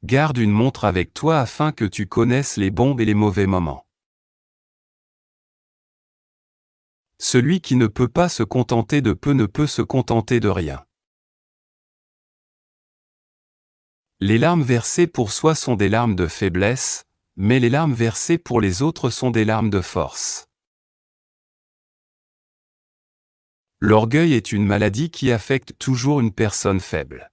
Garde une montre avec toi afin que tu connaisses les bons et les mauvais moments. Celui qui ne peut pas se contenter de peu ne peut se contenter de rien. Les larmes versées pour soi sont des larmes de faiblesse, mais les larmes versées pour les autres sont des larmes de force. L'orgueil est une maladie qui affecte toujours une personne faible.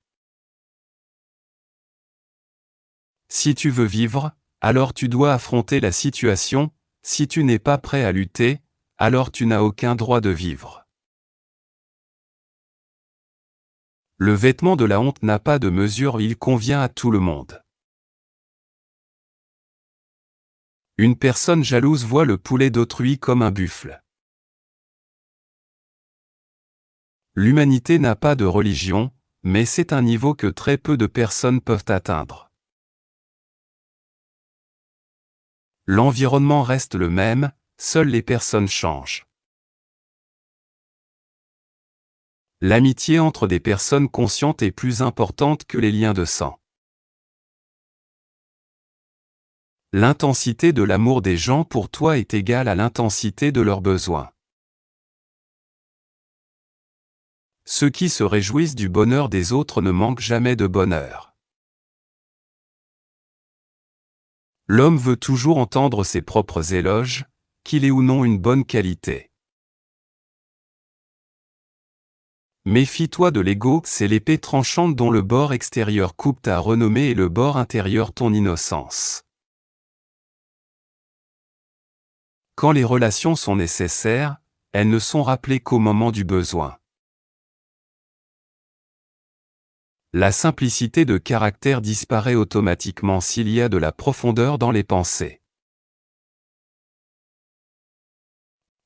Si tu veux vivre, alors tu dois affronter la situation, si tu n'es pas prêt à lutter, alors tu n'as aucun droit de vivre. Le vêtement de la honte n'a pas de mesure, il convient à tout le monde. Une personne jalouse voit le poulet d'autrui comme un buffle. L'humanité n'a pas de religion, mais c'est un niveau que très peu de personnes peuvent atteindre. L'environnement reste le même, seules les personnes changent. L'amitié entre des personnes conscientes est plus importante que les liens de sang. L'intensité de l'amour des gens pour toi est égale à l'intensité de leurs besoins. Ceux qui se réjouissent du bonheur des autres ne manquent jamais de bonheur. L'homme veut toujours entendre ses propres éloges, qu'il ait ou non une bonne qualité. Méfie-toi de l'ego, c'est l'épée tranchante dont le bord extérieur coupe ta renommée et le bord intérieur ton innocence. Quand les relations sont nécessaires, elles ne sont rappelées qu'au moment du besoin. La simplicité de caractère disparaît automatiquement s'il y a de la profondeur dans les pensées.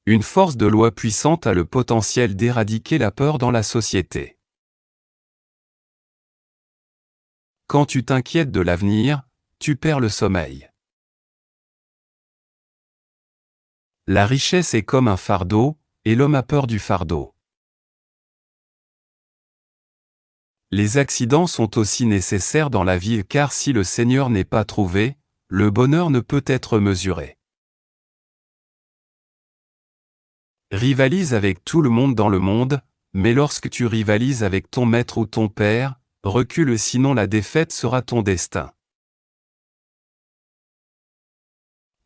Une force de loi puissante a le potentiel d'éradiquer la peur dans la société. Quand tu t'inquiètes de l'avenir, tu perds le sommeil. La richesse est comme un fardeau, et l'homme a peur du fardeau. Les accidents sont aussi nécessaires dans la vie car si le Seigneur n'est pas trouvé, le bonheur ne peut être mesuré. Rivalise avec tout le monde dans le monde, mais lorsque tu rivalises avec ton maître ou ton père, recule sinon la défaite sera ton destin.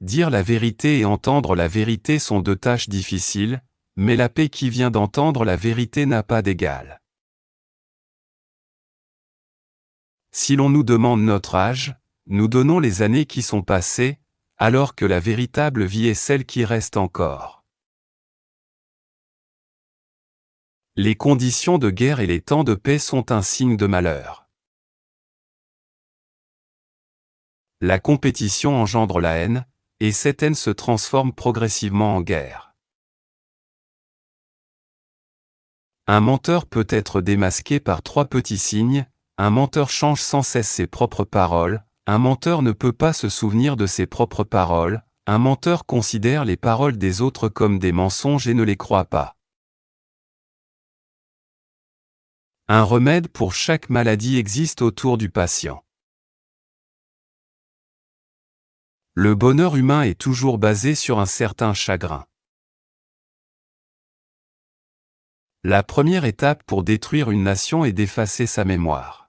Dire la vérité et entendre la vérité sont deux tâches difficiles, mais la paix qui vient d'entendre la vérité n'a pas d'égal. Si l'on nous demande notre âge, nous donnons les années qui sont passées, alors que la véritable vie est celle qui reste encore. Les conditions de guerre et les temps de paix sont un signe de malheur. La compétition engendre la haine, et cette haine se transforme progressivement en guerre. Un menteur peut être démasqué par trois petits signes, un menteur change sans cesse ses propres paroles, un menteur ne peut pas se souvenir de ses propres paroles, un menteur considère les paroles des autres comme des mensonges et ne les croit pas. Un remède pour chaque maladie existe autour du patient. Le bonheur humain est toujours basé sur un certain chagrin. La première étape pour détruire une nation est d'effacer sa mémoire.